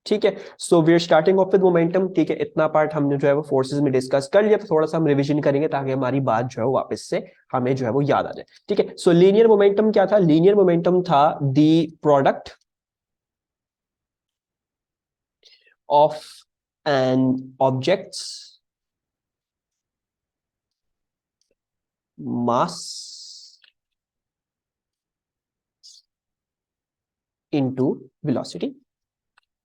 ठीक है। So we are starting off with momentum. ठीक है, इतना पार्ट हमने जो है वो फोर्सेस में डिस्कस कर लिया, तो थोड़ा सा हम रिवीजन करेंगे ताकि हमारी बात जो है वो वापस से हमें जो है वो याद आ जाए। ठीक है, सो लीनियर मोमेंटम क्या था? लीनियर मोमेंटम था the product of an object's mass into velocity.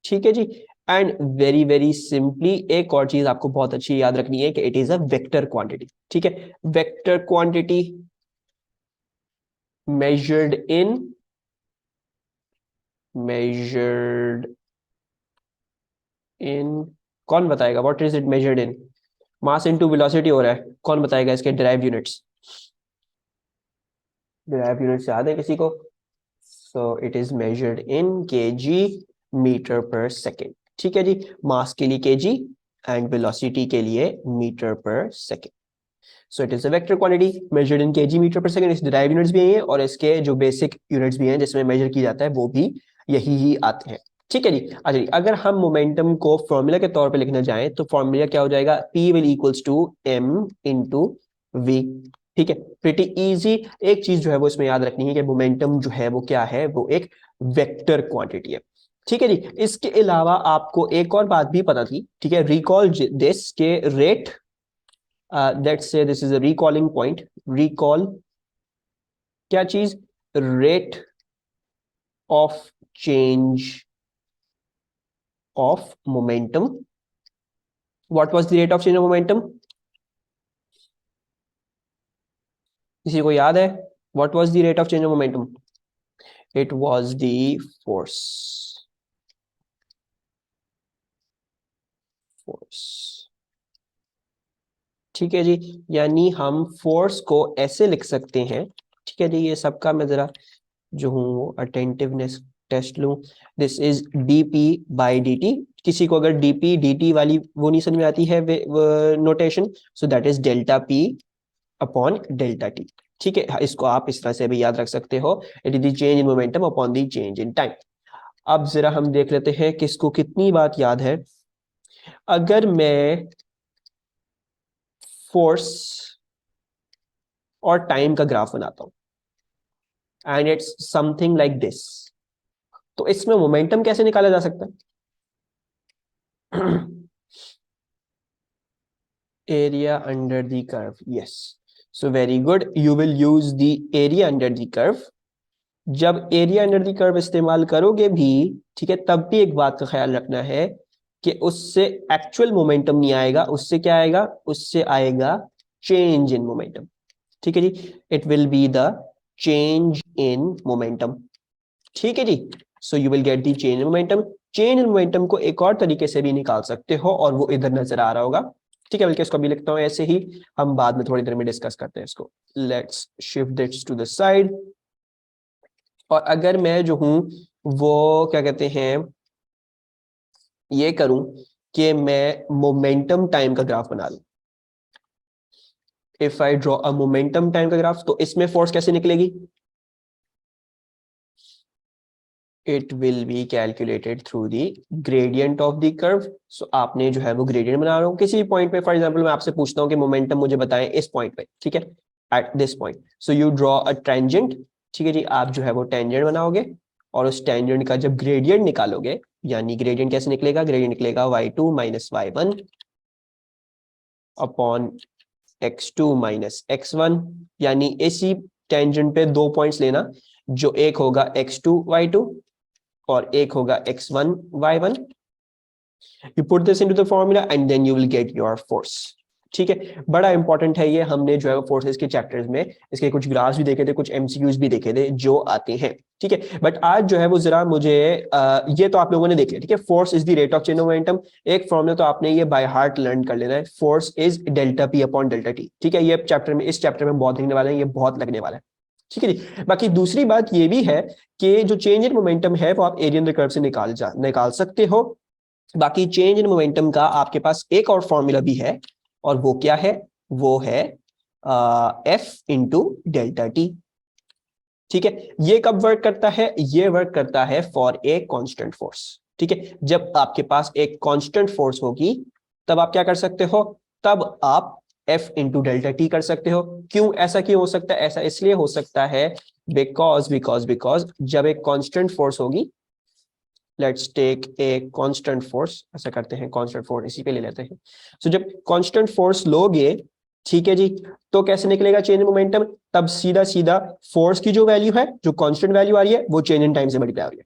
ठीक है जी। एंड वेरी वेरी सिंपली एक और चीज आपको बहुत अच्छी याद रखनी है कि it is a vector quantity. ठीक है, vector quantity measured in measured in कौन बताएगा? What is it measured in? Mass into velocity हो रहा है, कौन बताएगा इसके डिराइव यूनिट्स? डिराइव यूनिट्स याद है किसी को? So it is measured in KG metre per second. ठीक है जी, मास के लिए केजी एंड वेलोसिटी के लिए metre per second. So it is a vector quantity measured in KG metre per second. इस डिराइव यूनिट्स भी हैं और इसके जो बेसिक यूनिट्स भी हैं जिसमें मेजर की जाता है वो भी यही ही आते हैं। ठीक है जी। अच्छा जी, अगर हम मोमेंटम को फॉर्मूला के तौर पे लिखना चाहें तो फॉर्मूला क्या हो जाएगा? P will equals to m into v। ठीक है, प्रिटी इजी। एक चीज जो है वो इसमें याद रखनी है कि मोमेंटम जो है वो क्या है? वो एक वेक्टर क्वांटिटी है। ठीक है जी। इसके अलावा आपको एक और बात भी पता थी, ठीक है, रिकॉल दिस के rate, let's say this is a recalling point, recall क्या चीज? rate of change of momentum. What was the rate of change of momentum? किसी को याद है? What was the rate of change of momentum? It was the force. force. ठीक है जी, यानी हम फोर्स को ऐसे लिख सकते हैं। ठीक है जी, ये सबका मैं जरा जो हूँ वो अटेंटिवनेस टेस्ट लूं। This is dp by dt। किसी को अगर dp dt वाली वो नहीं समझ में आती है notation, so that is delta p upon delta t। ठीक है, इसको आप इस तरह से भी याद रख सकते हो, it is the change in momentum upon the change in time. अब जरा हम देख लेते हैं किसको कितनी बात याद है। अगर मैं फोर्स और टाइम का ग्राफ बनाता हूं and it's something like this, तो इसमें मोमेंटम कैसे निकाला जा सकता है? area under the curve, yes, so very good, you will use the area under the curve। जब एरिया अंडर द कर्व इस्तेमाल करोगे भी, ठीक है, तब भी एक बात का ख्याल रखना है कि उससे एक्चुअल मोमेंटम नहीं आएगा, उससे क्या आएगा? उससे आएगा चेंज इन मोमेंटम। ठीक है जी, it will be the change in momentum. ठीक है जी, so you will get the change in momentum. Change in momentum को एक और तरीके से भी निकाल सकते हो और वो इधर नजर आ रहा होगा। ठीक है, बल्कि इसको भी लिखता हूं ऐसे ही, हम बाद में थोड़ी देर में डिस्कस करते हैं इसको। Let's shift this to the side. और अगर मैं जो हूं वो क्या कहते हैं, ये करूं कि मैं मोमेंटम टाइम का ग्राफ बना लूं। If I draw a momentum time का ग्राफ, तो इसमें फोर्स कैसे निकलेगी? It will be calculated through the gradient of the curve. So आपने जो है वो ग्रेडियंट बना रहा हूं किसी पॉइंट पे, फॉर एग्जांपल मैं आपसे पूछता हूं कि मोमेंटम मुझे बताएं इस पॉइंट पे, ठीक है, at this point, so you draw a tangent. ठीक है जी, आप जो है वो टेंजेंट बनाओगे और उस टेंजेंट का जब ग्रेडियंट निकालोगे, यानी ग्रेडियंट कैसे निकलेगा? ग्रेडियंट निकलेगा y2 minus y1 upon x2 minus x1। यानी इसी टेंजेंट पे दो पॉइंट्स लेना, जो एक होगा x2 y2 और एक होगा x1 y1। You put this into the formula and then you will get your force। ठीक है, बड़ा इंपॉर्टेंट है ये। हमने जो है वो फोर्सेस के चैप्टर्स में इसके कुछ ग्राफ्स भी देखे थे, कुछ एमसीक्यूज भी देखे थे जो आते हैं। ठीक है, बट आज जो है वो जरा मुझे ये तो आप लोगों ने देख लिया। ठीक है, force is the rate of change of momentum. एक फॉर्मूला तो आपने ये बाय हार्ट लर्न कर लेना है, force is delta P upon delta T. ठीक है, ये चैप्टर में, इस चैप्टर में बहुत लिखने वाले हैं, ये बहुत लगने वाला है। ठीक है जी। बाकी दूसरी बात ये भी है कि जो चेंज इन मोमेंटम है वो आप एरिया अंडर कर्व से निकाल सकते हो। बाकी चेंज इन मोमेंटम का आपके पास एक और फॉर्मूला भी है, और वो क्या है? वो है एफ इंटू डेल्टा टी। ठीक है, ये कब वर्क करता है? ये वर्क करता है फॉर ए कांस्टेंट फोर्स। ठीक है, जब आपके पास एक कांस्टेंट फोर्स होगी तब आप क्या कर सकते हो, तब आप F इंटू डेल्टा टी कर सकते हो। क्यों, ऐसा क्यों हो सकता है, ऐसा इसलिए हो सकता है बिकॉज जब एक कांस्टेंट फोर्स होगी, let's take a constant force, ऐसा करते हैं कांस्टेंट फोर्स इसी पे ले लेते हैं। सो जब कांस्टेंट फोर्स लोगे, ठीक है जी, तो कैसे निकलेगा चेंज इन मोमेंटम, तब सीधा सीधा फोर्स की जो वैल्यू है, जो कांस्टेंट वैल्यू आ रही है, वो चेंज इन टाइम से मल्टीप्लाई हो रही है,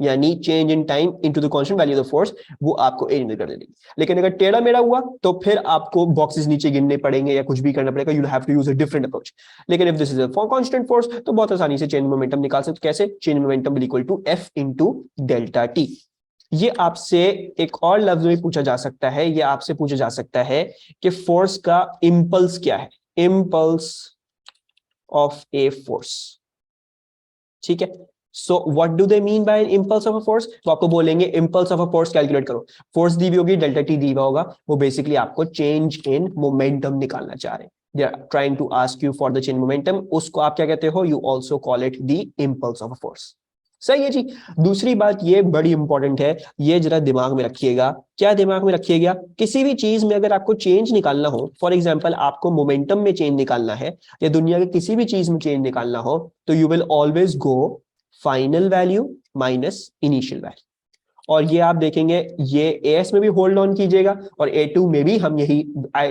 यानी change in time into the constant value of the force, वो आपको एलिमिनेट कर देगी। लेकिन अगर टेढ़ा मेढ़ा हुआ तो फिर आपको बॉक्सेस नीचे गिनने पड़ेंगे या कुछ भी करना पड़ेगा, you have to use a different approach. लेकिन if this is a constant force तो बहुत आसानी से चेंज मोमेंटम निकाल सकते। कैसे, change momentum will equal to F into delta T. ये आपसे एक और लफ्ज में पूछा जा सकता है, ये आपसे पूछा जा सकता है कि फोर्स का इंपल्स क्या है, इंपल्स ऑफ ए फोर्स। ठीक है, so what do they mean by impulse of a force, तो आपको बोलेंगे impulse of a force calculate करो, फोर्स दी हुई होगी, डेल्टा टी दी हुआ होगा, वो बेसिकली आपको चेंज इन मोमेंटम निकालना चाह रहे हैं, they are trying to ask you for the change momentum, उसको आप क्या कहते हो, you also call it the impulse of a force. सही है जी। दूसरी बात ये बड़ी इंपॉर्टेंट है, ये जरा दिमाग में रखिएगा। क्या दिमाग में रखिएगा, किसी भी चीज में अगर आपको चेंज निकालना हो, फॉर एग्जांपल आपको मोमेंटम में चेंज निकालना है या दुनिया के किसी भी चीज में चेंज निकालना हो, तो you will always go final value minus initial value. और ये आप देखेंगे, ये एएस में भी होल्ड ऑन कीजिएगा और ए2 में भी हम यही,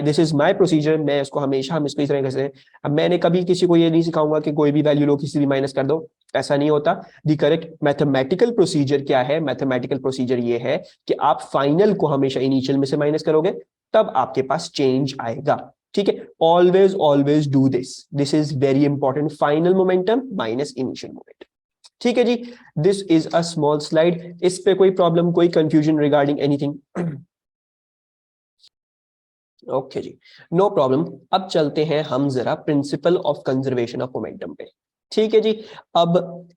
दिस इज माय प्रोसीजर, मैं इसको हमेशा हम इसको इस तरह से, अब मैंने कभी किसी को ये नहीं सिखाऊंगा कि कोई भी वैल्यू लो किसी भी माइनस कर दो, ऐसा नहीं होता। द करेक्ट मैथमेटिकल प्रोसीजर क्या है, मैथमेटिकल प्रोसीजर ये है कि आप फाइनल को हमेशा इनिशियल में से माइनस करोगे, तब आपके पास चेंज आएगा। ठीक है, always always do this, this is very important, final momentum minus initial momentum. ठीक है जी, this is a small slide, इस पे कोई प्रॉब्लम, कोई कंफ्यूजन रिगार्डिंग एनीथिंग? ओके जी, नो प्रॉब्लम। अब चलते हैं हम जरा principle of conservation of momentum पे। ठीक है जी, अब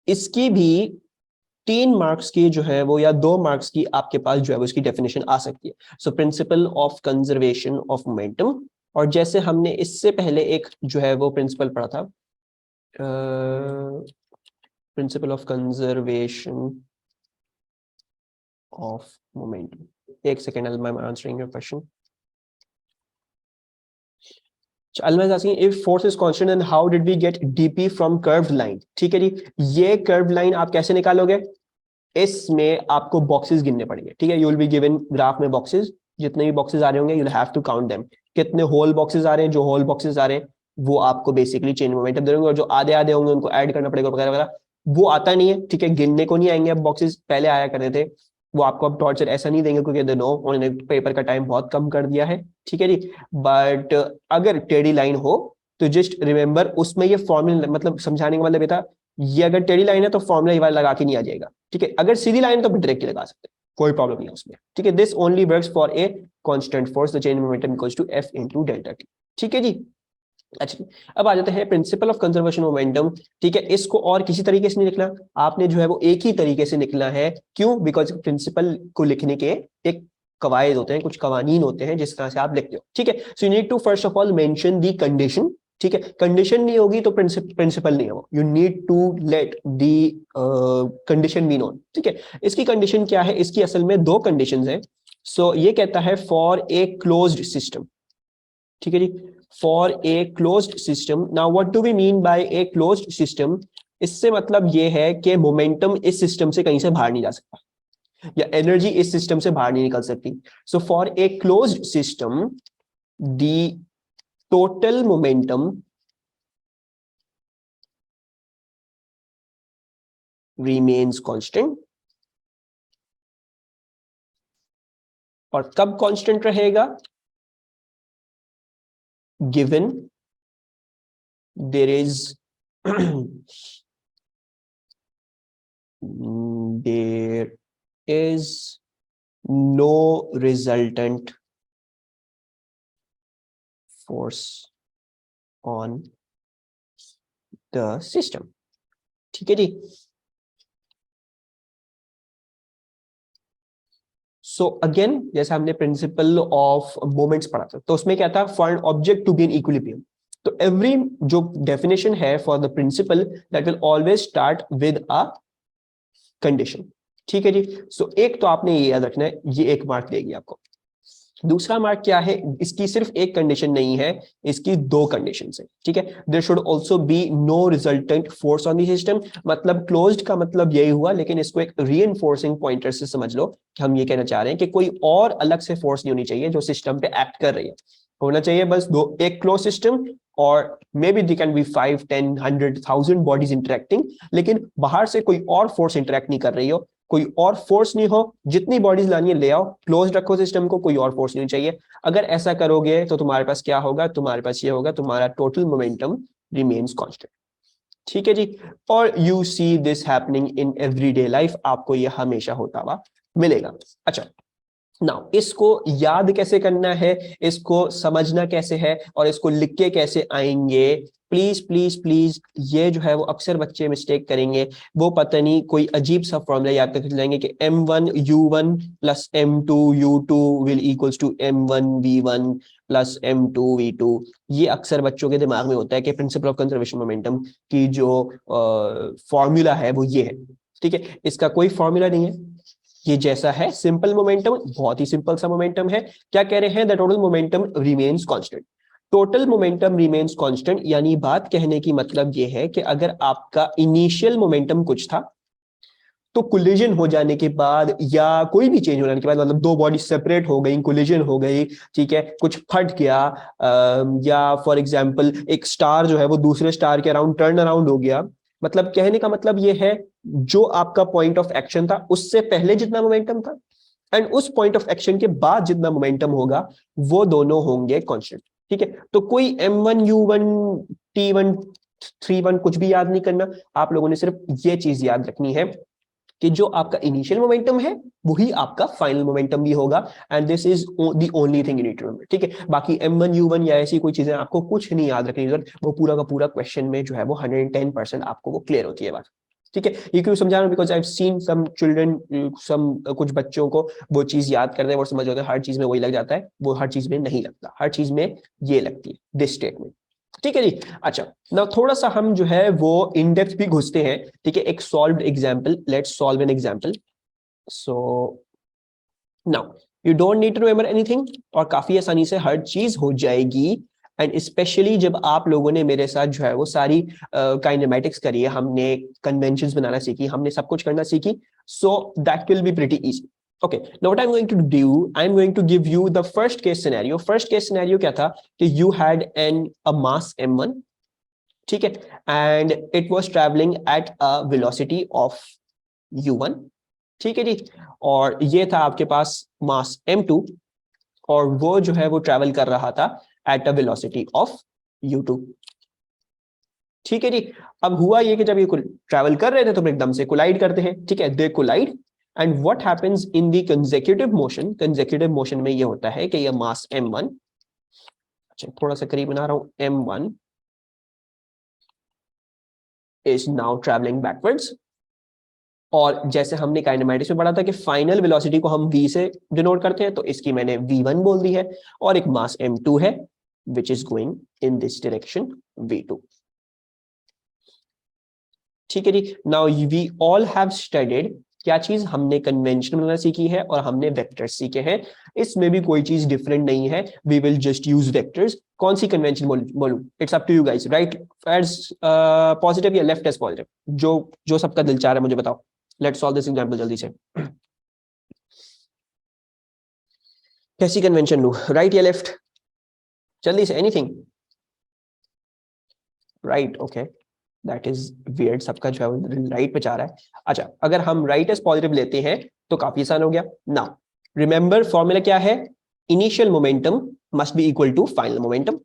इसकी भी 3 मार्क्स की जो है वो, या 2 मार्क्स की आपके पास जो है वो इसकी डेफिनेशन आ सकती है। So principle of conservation of momentum, और जैसे हमने इससे पहले एक जो है वो प्रिंसिपल पढ़ा था, principle of conservation of momentum, एक second, I am answering your question. Alma is asking if force is constant then how did we get dp from curved line? ठीक है जी, ये curved line आप कैसे निकालोगे, इसमें आपको बॉक्सेस गिनने पड़ेंगे। ठीक है, you will be given graph में बॉक्सेस, जितने भी बॉक्सेस आ रहे होंगे you will have to count them, कितने होल बॉक्सेस आ रहे हैं, जो होल बॉक्सेस आ रहे हैं वो आपको बेसिकली चेंज मोमेंटम दे देंगे, और जो आधे आधे होंगे उनको ऐड करना पड़ेगा वगैरह वगैरह, वो आता नहीं है। ठीक है, गिनने को नहीं आएंगे अब बॉक्सेस, पहले आया करते थे, वो आपको अब टॉर्चर ऐसा नहीं देंगे क्योंकि नो, उन्होंने पेपर का टाइम बहुत कम कर दिया है। ठीक है जी, बट अगर टेढ़ी लाइन हो तो जस्ट रिमेंबर, उसमें ये फॉर्मूला, मतलब समझाने का मतलब ये था, ये अगर टेढ़ी लाइन है तो फॉर्मूला ये वाला लगा के नहीं आ जाएगा। ठीक है, अगर सीधी लाइन है तो डायरेक्ट लगा सकते हैं, कोई प्रॉब्लम नहीं है उसमें। ठीक है, this only works for a constant force, the change momentum equals to F into delta T. ठीक है जी, अच्छा अब आ जाते हैं प्रिंसिपल ऑफ कंजर्वेशन मोमेंटम। ठीक है, इसको और किसी तरीके से नहीं लिखना, आपने जो है वो एक ही तरीके से लिखना है। क्यों, बिकॉज प्रिंसिपल को लिखने के एक कवायद होते हैं, कुछ कवानीन होते हैं जिस तरह से आप लिखते हो। ठीक है, so you need to first of all mention the condition. ठीक है, कंडीशन नहीं होगी तो प्रिंसिपल नहीं होगा, you need to let the condition be known. ठीक है, इसकी कंडीशन क्या है, इसकी असल में 2 कंडीशंस है। सो ये कहता है फॉर ए क्लोज्ड सिस्टम। ठीक है जी, for a closed system, now what do we mean by a closed system, इससे मतलब ये है कि मोमेंटम इस सिस्टम से कहीं से बाहर नहीं जा सकता, या एनर्जी इस सिस्टम से बाहर नहीं निकल सकती। So for a closed system the total momentum remains constant, और कब कांस्टेंट रहेगा, given there is there is no resultant force on the system। ठीक है जी, सो अगेन जैसे हमने प्रिंसिपल ऑफ मोमेंट्स पढ़ा था, तो उसमें क्या था, for an object to be in equilibrium, तो एवरी जो डेफिनेशन है for the principle that will always start with a condition. ठीक है जी। सो एक तो आपने ये याद रखना है, ये एक मार्क देगी आपको। दूसरा मार्क क्या है, इसकी सिर्फ एक कंडीशन नहीं है, इसकी दो कंडीशन है, ठीक है। There should also be no resultant force on the system, मतलब क्लोज्ड का मतलब यही हुआ, लेकिन इसको एक रीइंफोर्सिंग पॉइंटर से समझ लो कि हम ये कहना चाह रहे हैं कि कोई और अलग से फोर्स नहीं होनी चाहिए जो सिस्टम पे एक्ट कर रही है, होना चाहिए बस दो, एक क्लोज सिस्टम और may be they can be 5 10 100 1000 bodies interacting, लेकिन बाहर से कोई और फोर्स इंटरेक्ट नहीं कर रही हो, कोई और फोर्स नहीं हो, जितनी बॉडीज लानी है ले आओ, क्लोज रखो सिस्टम को, कोई और फोर्स नहीं चाहिए। अगर ऐसा करोगे तो तुम्हारे पास क्या होगा, तुम्हारे पास ये होगा, तुम्हारा टोटल मोमेंटम रिमेन्स कांस्टेंट, ठीक है जी। और you see this happening in everyday life, आपको ये हमेशा होता हुआ मिलेगा। अच्छा, नाउ इसको याद कैसे करना है, इसको समझना कैसे है और इसको लिख के कैसे आएंगे, प्लीज प्लीज प्लीज, ये जो है वो अक्सर बच्चे मिस्टेक करेंगे, वो पता नहीं कोई अजीब सा फॉर्मूला याद करके चलाएंगे कि m1u1 plus m2u2 will equals to m1v1 plus m2v2। ये अक्सर बच्चों के दिमाग में होता है कि प्रिंसिपल ऑफ कंजर्वेशन मोमेंटम की जो फॉर्मूला है वो ये है, ठीक है। इसका कोई फॉर्मूला नहीं है, ये जैसा है सिंपल मोमेंटम, बहुत ही सिंपल सा मोमेंटम है। क्या कह रहे हैं, the total momentum remains constant. Total momentum remains constant यानी बात कहने की मतलब ये है कि अगर आपका इनिशियल मोमेंटम कुछ था, तो कोलिजन हो जाने के बाद या कोई भी चेंज हो जाने के बाद, मतलब दो बॉडी सेपरेट हो गई, कोलिजन हो गई, ठीक है, कुछ फट गया, या फॉर एग्जांपल एक स्टार जो है वो दूसरे स्टार के अराउंड टर्न अराउंड हो गया, मतलब कहने का मतलब ये है जो आपका पॉइंट ऑफ एक्शन था उससे पहले जितना मोमेंटम था एंड उस पॉइंट ऑफ एक्शन के बाद जितना मोमेंटम होगा वो दोनों होंगे कांस्टेंट, ठीक है। तो कोई m1u1 t1 3 1 कुछ भी याद नहीं करना, आप लोगों ने सिर्फ ये चीज याद रखनी है कि जो आपका इनिशियल मोमेंटम है वही आपका फाइनल मोमेंटम भी होगा, and this is the only thing you need to remember, ठीक है। बाकी m1u1 या ऐसी कोई चीजें आपको कुछ नहीं याद रखनी जरूरत, वो पूरा का पूरा क्वेश्चन में जो है वो 110% आपको वो क्लियर होती है बात, ठीक है। ये क्यों समझा रहा हूं, because I have seen some children, some कुछ बच्चों को वो चीज याद करते हैं, वो समझ होता है हर चीज में वही लग जाता है, वो हर चीज में नहीं लगता, हर चीज में ये लगती है दिस स्टेटमेंट, ठीक है जी। अच्छा, ना थोड़ा सा हम जो है वो इन डेप्थ भी घुसते हैं, ठीक है। एक solved example, let's solve an example. So now you don't need to remember anything, और काफी आसानी से हर चीज हो जाएगी, एंड स्पेशली जब आप लोगों ने मेरे साथ जो है वो सारी काइनेमेटिक्स करी है, हमने कन्वेंशंस बनाना सीखी, हमने सब कुछ करना सीखी, so that will be pretty easy. Okay, now what I'm going to do, I'm going to give you the first case scenario. First case scenario क्या था कि you had a mass m1, ठीक है, and it was traveling at a velocity of u1, ठीक है जी, और ये था आपके पास मास m2 और वो जो है वो ट्रैवल कर रहा था at a velocity of u2, ठीक है जी। अब हुआ ये कि जब ये ट्रैवल कर रहे थे तो एकदम से कोलाइड करते हैं, ठीक है, they collide, and what happens in the consecutive motion, consecutive motion में ये होता है कि ये मास m1, अच्छा थोड़ा सा करीब बना रहा हूं, m1 is now travelling backwards, और जैसे हमने काइनेमैटिक्स में पढ़ा था कि फाइनल वेलोसिटी को हम v से डिनोट करते हैं, तो इसकी मैंने v1 बोल दी है, और एक मास m2 है which is going in this direction v2, ठीक है जी। Now we all have studied, क्या चीज हमने कन्वेंशन बनाना सीखी है और हमने वेक्टर्स सीखे हैं, इसमें भी कोई चीज डिफरेंट नहीं है, we will just use vectors. कौन सी कन्वेंशन बोलूं, it's up to you guys, right as positive या लेफ्ट एज पॉजिटिव, जो जो सबका दिल चाह रहा है मुझे बताओ। लेट्स सॉल्व दिस एग्जांपल जल्दी से। कैसी कन्वेंशन लूं, राइट या लेफ्ट, जल्दी से, anything, right, okay, that is weird, सबका जो है राइट पे जा रहा है। अच्छा, अगर हम राइट एज पॉजिटिव लेते हैं तो काफी आसान हो गया। नाउ रिमेंबर फॉर्मूला क्या है, initial momentum must be equal to final momentum,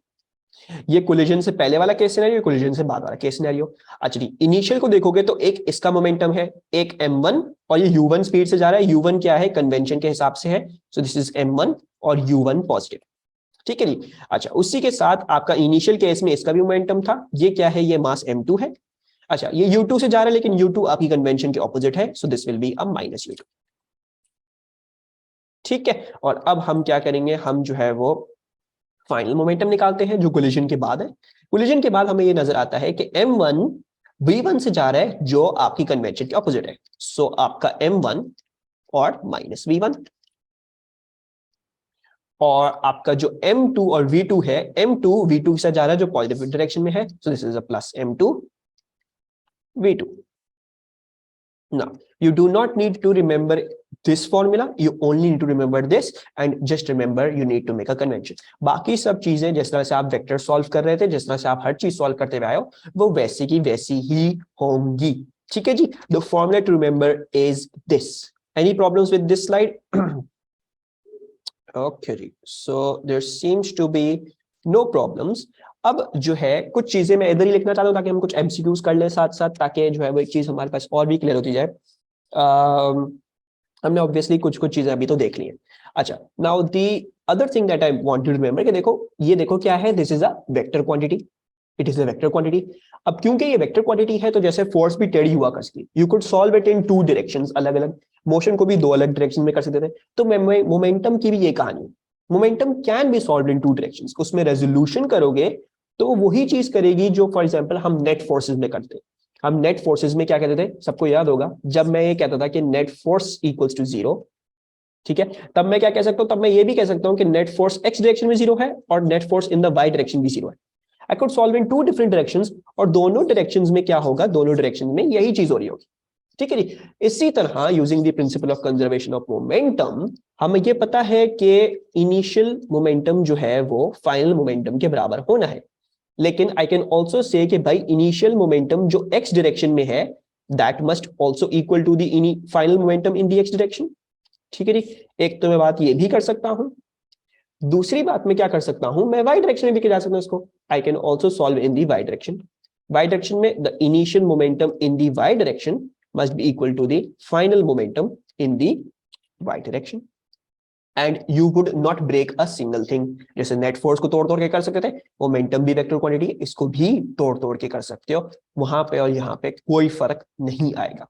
ये कोलिजन से पहले वाला केस सिनेरियो, कोलिजन से बाद वाला केस सिनेरियो। अच्छा जी, इनिशियल को देखोगे तो एक इसका मोमेंटम है, एक m1, और ये u1 स्पीड से जा रहा है, u1 क्या है कन्वेंशन के हिसाब से है, सो दिस इज m1 और u1 पॉजिटिव, ठीक है जी। अच्छा, उसी के साथ आपका इनिशियल केस में इसका भी मोमेंटम था, ये क्या है, ये मास m2 है। अच्छा, ये u2 से जा रहा है लेकिन u2 आपकी कन्वेंशन के ऑपोजिट है, so this will be a minus u2, ठीक है। और अब हम क्या करेंगे, हम जो है वो फाइनल मोमेंटम निकालते हैं जो कोलिजन के बाद है। कोलिजन के बाद हमें ये नजर आता है कि m1 V1 से जा रहा है जो आपकी कन्वेंशन के ऑपोजिट है, सो आपका M1 और माइनस V1, और आपका जो M2 और V2 है, M2 V2 से जा रहा है जो पॉजिटिव डायरेक्शन में है, so this is a plus M2 V2. Now, you do not need to remember this formula, you only need to remember this and just remember you need to make a convention. बाकी सब चीजें जिस तरह से आप vector solve कर रहे थे, जिस तरह से आप हर चीज सॉल्व करते हुए आए हो, वो वैसी की वैसी ही होंगी. ठीक है जी. The formula to remember is this. Any problems with this slide? Okay, so there seems to be no problems. अब जो है कुछ चीजें मैं इधर ही लिखना चाहता हूँ ताकि हम कुछ एमसीक्यूज कर लें साथ साथ, ताकि जो है वो एक चीज हमारे पास और भी क्लियर होती जाए. हमने ऑब्वियसली कुछ कुछ चीजें अभी तो देख ली हैं. अच्छा, now the other thing that I want to remember कि देखो ये देखो क्या है, this is a vector quantity, it is a vector quantity. अब क्योंकि ये वेक्टर क्वांटिटी है तो जैसे फोर्स भी टेढ़ी हुआ कर सकती है, you could solve it in two directions, अलग अलग मोशन को भी दो अलग डायरेक्शन में कर सकते थे. तो मोमेंटम की भी ये कहानी, momentum can be solve in two directions. उसमें रेजोल्यूशन करोगे तो वही चीज करेगी जो फॉर एग्जांपल हम नेट फोर्सेस में करते हैं. हम नेट फोर्सेस में क्या कहते थे, सबको याद होगा, जब मैं ये कहता था कि net force equals to zero, ठीक है, तब मैं क्या कह सकता हूं, तब मैं ये भी कह सकता हूं कि नेट फोर्स एक्स डायरेक्शन में जीरो है और net force in the y direction भी जीरो है. I could solve in two different directions, और दोनों डायरेक्शंस में क्या होगा, दोनों डायरेक्शन में यही चीज हो रही होगी. ठीक है जी. इसी तरह using the principal of conservation of momentum, हमें ये पता है कि इनिशियल मोमेंटम जो है वो फाइनल मोमेंटम के बराबर होना है. लेकिन आई कैन ऑल्सो से कि भाई इनिशियल मोमेंटम जो एक्स डायरेक्शन में है that must also equal to the final momentum in the x direction. ठीक है जी. एक तो मैं बात ये भी कर सकता हूं, दूसरी बात मैं क्या कर सकता हूं, मैं वाई डायरेक्शन में भी जा सकता हूं इसको. I can also solve in the Y direction. Y direction में the initial momentum in the Y direction must be equal to the final momentum in the Y direction. And you would not break a single thing. जैसे net force को तोड़ तोड़ के कर सकते थे, momentum भी वेक्टर क्वांटिटी, इसको भी तोड़ तोड़ के कर सकते हो. वहां पे और यहाँ पे कोई फर्क नहीं आएगा.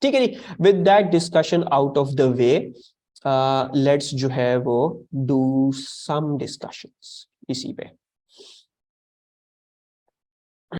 ठीक है जी. With that discussion out of the way, let's जो है वो डू सम डिस्कशंस इसी पे.